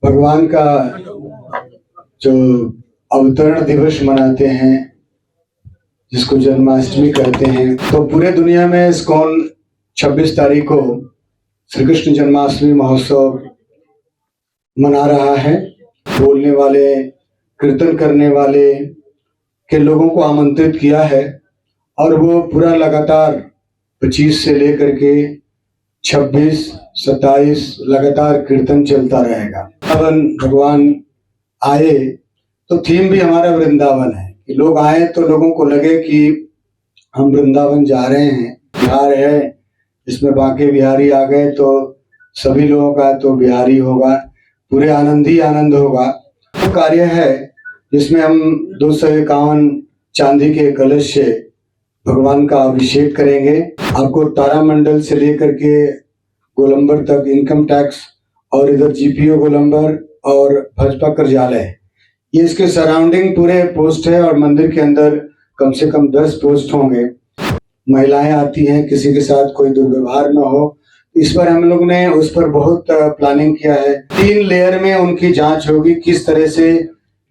भगवान का जो अवतरण दिवस मनाते हैं, जिसको जन्माष्टमी कहते हैं, तो पूरे दुनिया में इस्कॉन 26 तारीख को श्री कृष्ण जन्माष्टमी महोत्सव मना रहा है। बोलने वाले, कीर्तन करने वाले के लोगों को आमंत्रित किया है और वो पूरा लगातार 25 से लेकर के 26, 27 लगातार कीर्तन चलता रहेगा। भगवान आए तो थीम भी हमारा वृंदावन है कि लोग आए तो लोगों को लगे कि हम वृंदावन जा रहे हैं। बिहार है, इसमें बांके बिहारी आ गए तो सभी लोगों का तो बिहारी होगा, पूरे आनंद ही आनंद होगा। वो कार्य है जिसमें हम 251 चांदी के कलश से भगवान का अभिषेक करेंगे। आपको तारामंडल से लेकर के गोलंबर तक इनकम टैक्स और इधर जीपीओ गोलंबर और भाजपा कार्यालय, ये इसके सराउंडिंग पूरे पोस्ट है और मंदिर के अंदर कम से कम 10 पोस्ट होंगे। महिलाएं आती हैं, किसी के साथ कोई दुर्व्यवहार न हो, इस पर हम लोग ने उस पर बहुत प्लानिंग किया है। 3 लेयर में उनकी जांच होगी, किस तरह से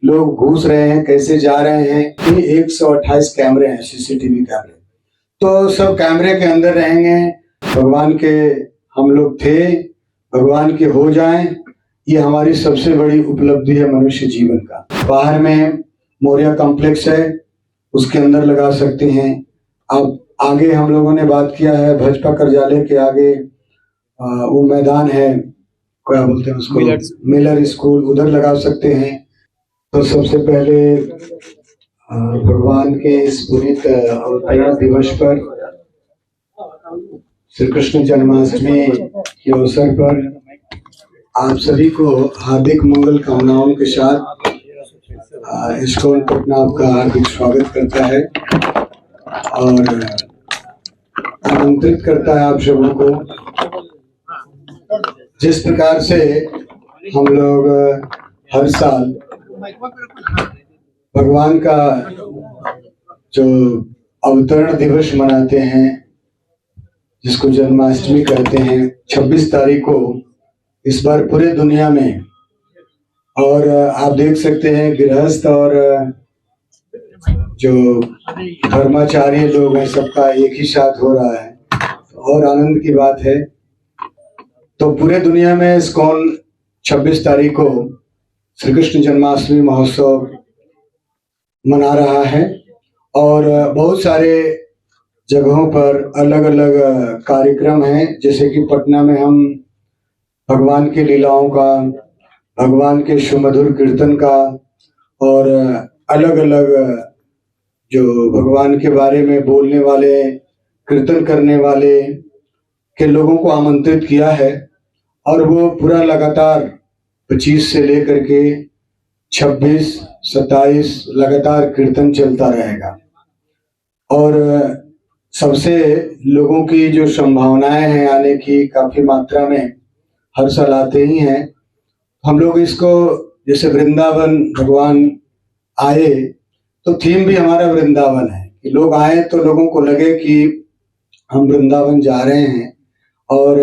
लोग घुस रहे हैं, कैसे जा रहे हैं। ये 128 कैमरे हैं, सीसीटीवी कैमरे, तो सब कैमरे के अंदर रहेंगे। भगवान के हम लोग थे, भगवान के हो जाएं, ये हमारी सबसे बड़ी उपलब्धि है मनुष्य जीवन का। बाहर में मौर्या कॉम्प्लेक्स है, उसके अंदर लगा सकते हैं। अब आगे हम लोगों ने बात किया है भाजपा कार्यालय के आगे वो मैदान है, क्या बोलते हैं उसको, मिलर स्कूल, उधर लगा सकते हैं। तो सबसे पहले भगवान के इस पुनीत अवतरण दिवस पर, श्री कृष्ण जन्माष्टमी के अवसर पर आप सभी को हार्दिक मंगल कामनाओं के साथ इस्कॉन पटना आपका हार्दिक स्वागत करता है और आमंत्रित करता है आप सबों को। जिस प्रकार से हम लोग हर साल भगवान का जो अवतरण दिवस मनाते हैं, जिसको जन्माष्टमी कहते हैं, 26 तारीख को इस बार पूरे दुनिया में, और आप देख सकते हैं गृहस्थ और जो धर्माचार्य लोग हैं सबका एक ही साथ हो रहा है, और आनंद की बात है। तो पूरे दुनिया में इस्कॉन 26 तारीख को श्री कृष्ण जन्माष्टमी महोत्सव मना रहा है और बहुत सारे जगहों पर अलग अलग कार्यक्रम हैं। जैसे कि पटना में हम भगवान की लीलाओं का, भगवान के सुमधुर कीर्तन का और अलग अलग जो भगवान के बारे में बोलने वाले, कीर्तन करने वाले के लोगों को आमंत्रित किया है और वो पूरा लगातार 25 से लेकर के 26, 27 लगातार कीर्तन चलता रहेगा। और सबसे लोगों की जो संभावनाएं हैं आने की, काफी मात्रा में हर साल आते ही हैं। हम लोग इसको, जैसे वृंदावन भगवान आए तो थीम भी हमारा वृंदावन है कि लोग आए तो लोगों को लगे कि हम वृंदावन जा रहे हैं। और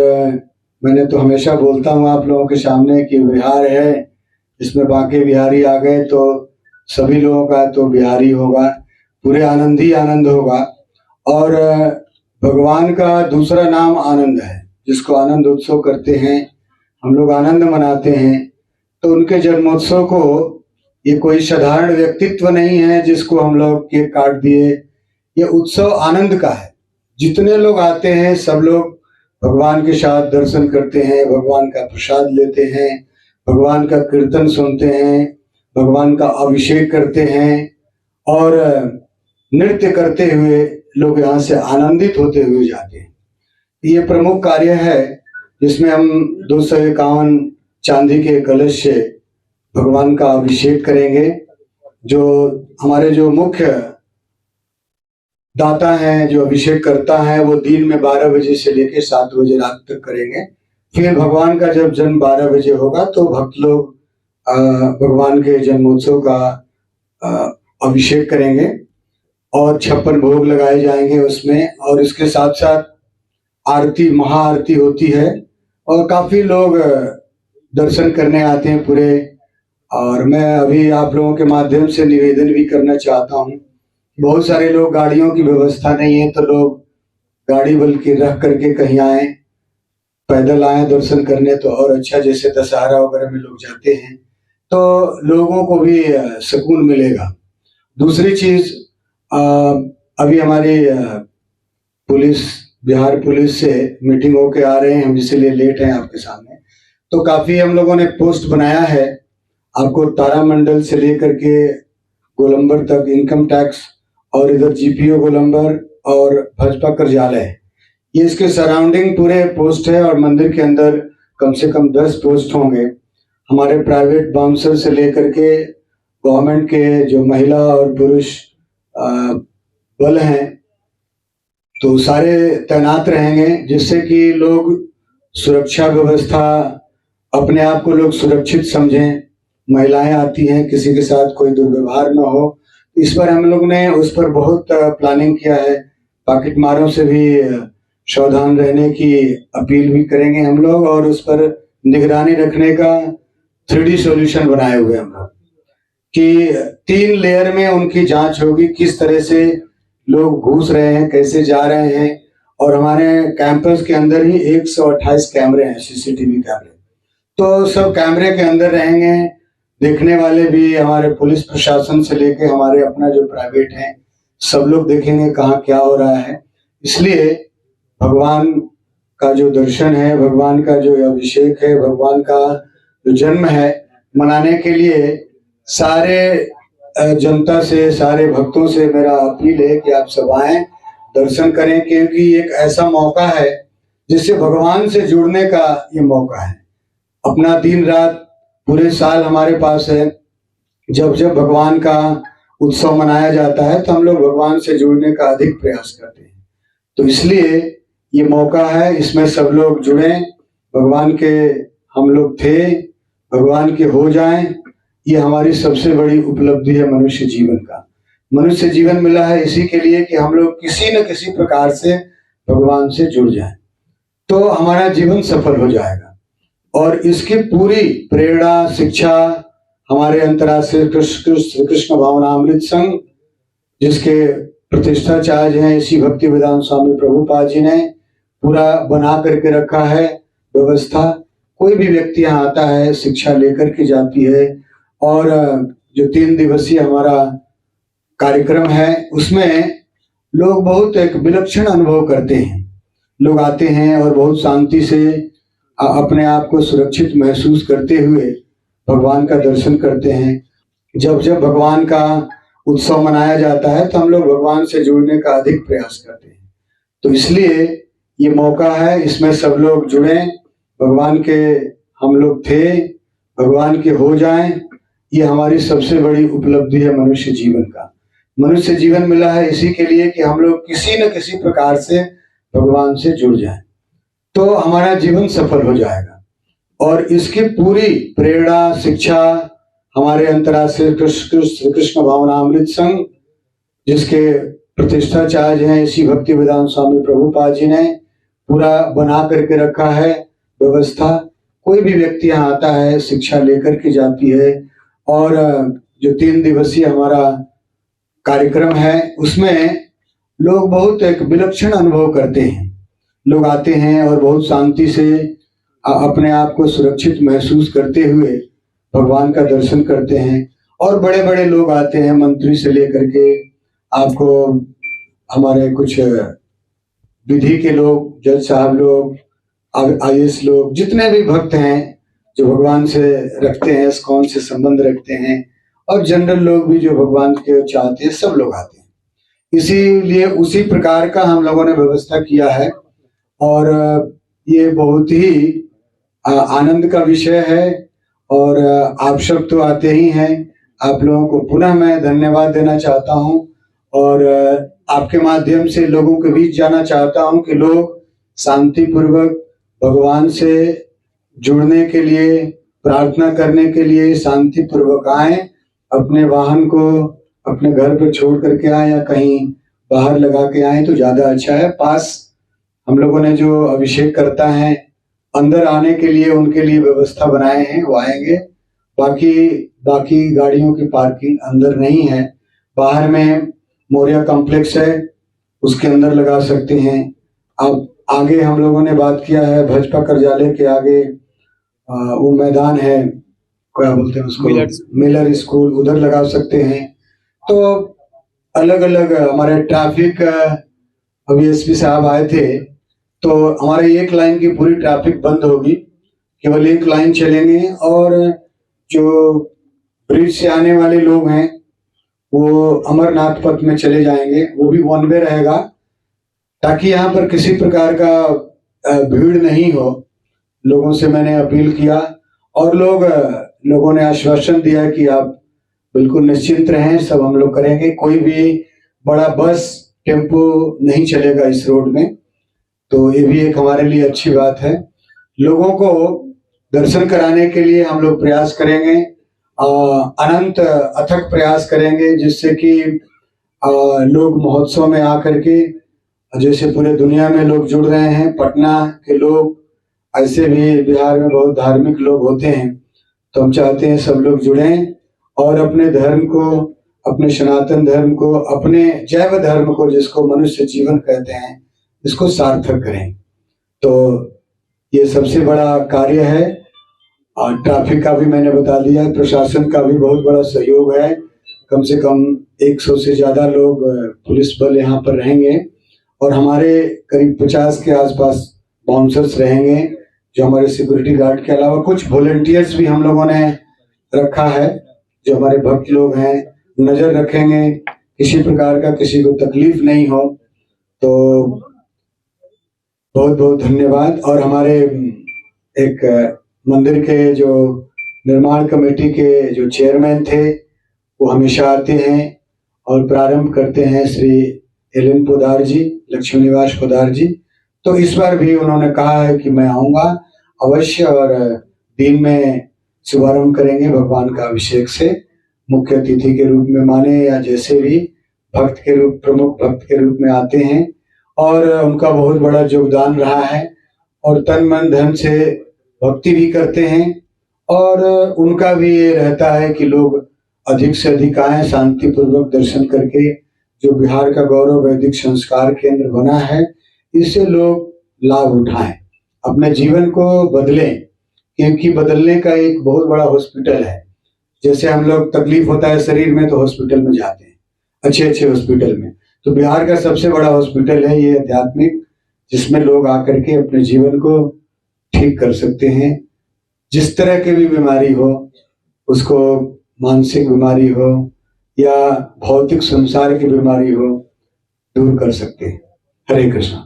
मैंने तो हमेशा बोलता हूँ आप लोगों के सामने कि बिहार है, इसमें बांके बिहारी आ गए तो सभी लोगों का तो बिहारी होगा, पूरे आनंद ही आनंद होगा। और भगवान का दूसरा नाम आनंद है, जिसको आनंद उत्सव करते हैं, हम लोग आनंद मनाते हैं। तो उनके जन्मोत्सव को, ये कोई साधारण व्यक्तित्व नहीं है जिसको हम लोग केक काट दिए, ये उत्सव आनंद का है। जितने लोग आते हैं सब लोग भगवान के साथ दर्शन करते हैं, भगवान का प्रसाद लेते हैं, भगवान का कीर्तन सुनते हैं, भगवान का अभिषेक करते हैं और नृत्य करते हुए लोग यहाँ से आनंदित होते हुए जाते हैं। ये प्रमुख कार्य है जिसमें हम 251 चांदी के कलश से भगवान का अभिषेक करेंगे। जो हमारे जो मुख्य दाता हैं, जो अभिषेक करता है, वो दिन में 12 बजे से लेकर 7 बजे रात तक करेंगे। फिर भगवान का जब जन्म 12 बजे होगा तो भक्त लोग भगवान के जन्मोत्सव का अभिषेक करेंगे और 56 भोग लगाए जाएंगे उसमें। और इसके साथ साथ आरती, महाआरती होती है और काफी लोग दर्शन करने आते हैं पूरे। और मैं अभी आप लोगों के माध्यम से निवेदन भी करना चाहता हूँ। बहुत सारे लोग गाड़ियों की व्यवस्था नहीं है, तो लोग गाड़ी बल्कि रख करके कहीं आए, पैदल आए दर्शन करने तो और अच्छा। जैसे दशहरा वगैरह में लोग जाते हैं तो लोगों को भी सुकून मिलेगा। दूसरी चीज, अभी हमारी पुलिस, बिहार पुलिस से मीटिंग होके आ रहे हैं हम, इसीलिए लेट हैं आपके सामने। तो काफी हम लोगों ने पोस्ट बनाया है आपको, तारामंडल से लेकर के गोलंबर तक इनकम टैक्स, और इधर जीपीओ गोलंबर और भाजपा कार्यालय, ये इसके सराउंडिंग पूरे पोस्ट है। और मंदिर के अंदर कम से कम 10 पोस्ट होंगे। हमारे प्राइवेट बाउंसर से लेकर के गवर्नमेंट के जो महिला और पुरुष बल हैं, तो सारे तैनात रहेंगे, जिससे कि लोग सुरक्षा व्यवस्था, अपने आप को लोग सुरक्षित समझें। महिलाएं आती हैं, किसी के साथ कोई दुर्व्यवहार न हो। इस पर हम लोग ने उस पर बहुत प्लानिंग किया है। पॉकेट मारों से भी सावधान रहने की अपील भी करेंगे हम लोग, और उस पर निगरानी रखने का 3D सॉल्यूशन बनाए हुए हम लोग, कि 3 लेयर में उनकी जांच होगी, किस तरह से लोग घुस रहे हैं, कैसे जा रहे हैं। और हमारे कैंपस के अंदर ही 128 कैमरे हैं, सीसीटीवी कैमरे। तो सब कैमरे के अंदर रहेंगे, देखने वाले भी हमारे पुलिस प्रशासन से लेके हमारे अपना जो प्राइवेट है, सब लोग देखेंगे कहाँ क्या हो रहा है। इसलिए भगवान का जो दर्शन है, भगवान का जो अभिषेक है, भगवान का जो जन्म है, मनाने के लिए सारे जनता से, सारे भक्तों से मेरा अपील है कि आप सब आएं, दर्शन करें, क्योंकि एक ऐसा मौका है जिससे भगवान से जुड़ने का ये मौका है। अपना दिन रात पूरे साल हमारे पास है, जब जब भगवान का उत्सव मनाया जाता है तो हम लोग भगवान से जुड़ने का अधिक प्रयास करते हैं। तो इसलिए ये मौका है, इसमें सब लोग जुड़े, भगवान के हम लोग थे, भगवान के हो जाएं। ये हमारी सबसे बड़ी उपलब्धि है मनुष्य जीवन का। मनुष्य जीवन मिला है इसी के लिए कि हम लोग किसी न किसी प्रकार से भगवान से जुड़ जाएं, तो हमारा जीवन सफल हो जाएगा। और इसकी पूरी प्रेरणा, शिक्षा हमारे अंतर्राष्ट्रीय कृष्ण भावनामृत संघ, जिसके प्रतिष्ठाचार्य हैं इसी भक्ति वेदांत स्वामी प्रभुपाद जी ने पूरा बना करके रखा है व्यवस्था। कोई भी व्यक्ति यहाँ आता है, शिक्षा लेकर के जाती है। और जो 3 दिवसीय हमारा कार्यक्रम है, उसमें लोग बहुत एक विलक्षण अनुभव करते हैं। लोग आते हैं और बहुत शांति से अपने आप को सुरक्षित महसूस करते हुए भगवान का दर्शन करते हैं। जब जब भगवान का उत्सव मनाया जाता है तो हम लोग भगवान से जुड़ने का अधिक प्रयास करते हैं। तो इसलिए ये मौका है, इसमें सब लोग जुड़े, भगवान के हम लोग थे, भगवान के हो जाएं। ये हमारी सबसे बड़ी उपलब्धि है मनुष्य जीवन का। मनुष्य जीवन मिला है इसी के लिए कि हम लोग किसी न किसी प्रकार से भगवान से जुड़ जाएं, तो हमारा जीवन सफल हो जाएगा। और इसकी पूरी प्रेरणा, शिक्षा हमारे अंतर्राष्ट्रीय कृष्ण भावनामृत संघ, जिसके प्रतिष्ठाचार्य हैं इसी भक्ति वेदांत स्वामी प्रभुपाद जी ने पूरा बना करके रखा है व्यवस्था। कोई भी व्यक्ति यहाँ आता है, शिक्षा लेकर के जाती है। और जो 3 दिवसीय हमारा कार्यक्रम है, उसमें लोग बहुत एक विलक्षण अनुभव करते हैं। लोग आते हैं और बहुत शांति से अपने आप को सुरक्षित महसूस करते हुए भगवान का दर्शन करते हैं। और बड़े बड़े लोग आते हैं, मंत्री से लेकर के आपको हमारे कुछ विधि के लोग, जज साहब लोग, IAS लोग, जितने भी भक्त हैं जो भगवान से रखते हैं, इस्कॉन से संबंध रखते हैं, और जनरल लोग भी जो भगवान के चाहते हैं, सब लोग आते हैं। इसीलिए उसी प्रकार का हम लोगों ने व्यवस्था किया है। और ये बहुत ही आनंद का विषय है। और आप सब तो आते ही हैं, आप लोगों को पुनः मैं धन्यवाद देना चाहता हूं। और आपके माध्यम से लोगों के बीच जाना चाहता हूं कि लोग शांतिपूर्वक भगवान से जुड़ने के लिए, प्रार्थना करने के लिए शांतिपूर्वक आए। अपने वाहन को अपने घर पर छोड़ करके आए या कहीं बाहर लगा के आए तो ज्यादा अच्छा है। पास हम लोगों ने जो अभिषेक करता है अंदर आने के लिए उनके लिए व्यवस्था बनाए हैं, वो आएंगे। बाकी गाड़ियों की पार्किंग अंदर नहीं है। बाहर में मौर्या कॉम्प्लेक्स है, उसके अंदर लगा सकते हैं। अब आगे हम लोगों ने बात किया है भाजपा कार्यालय के आगे वो मैदान है, क्या बोलते हैं उसको, मिलर स्कूल, उधर लगा सकते हैं। तो अलग अलग हमारे ट्रैफिक अभी एसपी साहब आए थे, तो हमारे एक लाइन की पूरी ट्रैफिक बंद होगी, केवल एक लाइन चलेंगे। और जो ब्रिज से आने वाले लोग हैं वो अमरनाथ पथ में चले जाएंगे, वो भी वन वे रहेगा, ताकि यहाँ पर किसी प्रकार का भीड़ नहीं हो। लोगों से मैंने अपील किया और लोगों ने आश्वासन दिया कि आप बिल्कुल निश्चिंत रहें, सब हम लोग करेंगे। कोई भी बड़ा बस टेम्पो नहीं चलेगा इस रोड में, तो ये भी एक हमारे लिए अच्छी बात है। लोगों को दर्शन कराने के लिए हम लोग प्रयास करेंगे, अनंत अथक प्रयास करेंगे, जिससे कि लोग महोत्सव में आकर के, जैसे पूरे दुनिया में लोग जुड़ रहे हैं, पटना के लोग, ऐसे भी बिहार में बहुत धार्मिक लोग होते हैं, तो हम चाहते हैं सब लोग जुड़ें और अपने धर्म को, अपने सनातन धर्म को, अपने जैव धर्म को, जिसको मनुष्य जीवन कहते हैं, इसको सार्थक करें। तो ये सबसे बड़ा कार्य है। और ट्रैफिक का भी मैंने बता दिया, प्रशासन का भी बहुत बड़ा सहयोग है। कम से कम 100 से ज्यादा लोग पुलिस बल यहाँ पर रहेंगे और हमारे करीब 50 के आसपास बाउंसर्स रहेंगे, जो हमारे सिक्योरिटी गार्ड के अलावा कुछ वॉलंटियर्स भी हम लोगों ने रखा है, जो हमारे भक्त लोग हैं, नजर रखेंगे किसी प्रकार का किसी को तकलीफ नहीं हो। तो बहुत बहुत धन्यवाद। और हमारे एक मंदिर के जो निर्माण कमेटी के जो चेयरमैन थे, वो हमेशा आते हैं और प्रारंभ करते हैं, श्री एलन पोदार जी, लक्ष्मी निवास पोदार जी। तो इस बार भी उन्होंने कहा है कि मैं आऊंगा अवश्य, और दिन में शुभारंभ करेंगे भगवान का अभिषेक से, मुख्य अतिथि के रूप में माने या जैसे भी भक्त के रूप, प्रमुख भक्त के रूप में आते हैं। और उनका बहुत बड़ा योगदान रहा है और तन मन धन से भक्ति भी करते हैं। और उनका भी ये रहता है कि लोग अधिक से अधिक आए, शांतिपूर्वक दर्शन करके, जो बिहार का गौरव वैदिक संस्कार केंद्र बना है, इससे लोग लाभ उठाएं, अपने जीवन को बदलें, क्योंकि बदलने का एक बहुत बड़ा हॉस्पिटल है। जैसे हम लोग तकलीफ होता है शरीर में तो हॉस्पिटल में जाते हैं, अच्छे अच्छे हॉस्पिटल में, तो बिहार का सबसे बड़ा हॉस्पिटल है ये आध्यात्मिक, जिसमें लोग आकर के अपने जीवन को ठीक कर सकते हैं। जिस तरह की भी बीमारी हो, उसको मानसिक बीमारी हो या भौतिक संसार की बीमारी हो, दूर कर सकते हैं। हरे कृष्ण।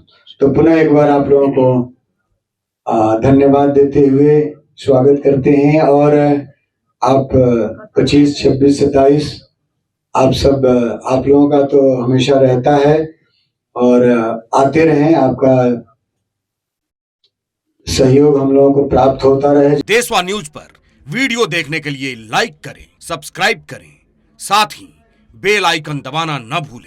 तो पुनः एक बार आप लोगों को धन्यवाद देते हुए स्वागत करते हैं। और आप 25, 26, 27 आप सब, आप लोगों का तो हमेशा रहता है और आते रहें, आपका सहयोग हम लोगों को प्राप्त होता रहे। देशवा न्यूज पर वीडियो देखने के लिए लाइक करें, सब्सक्राइब करें, साथ ही बेल आइकन दबाना न भूलें।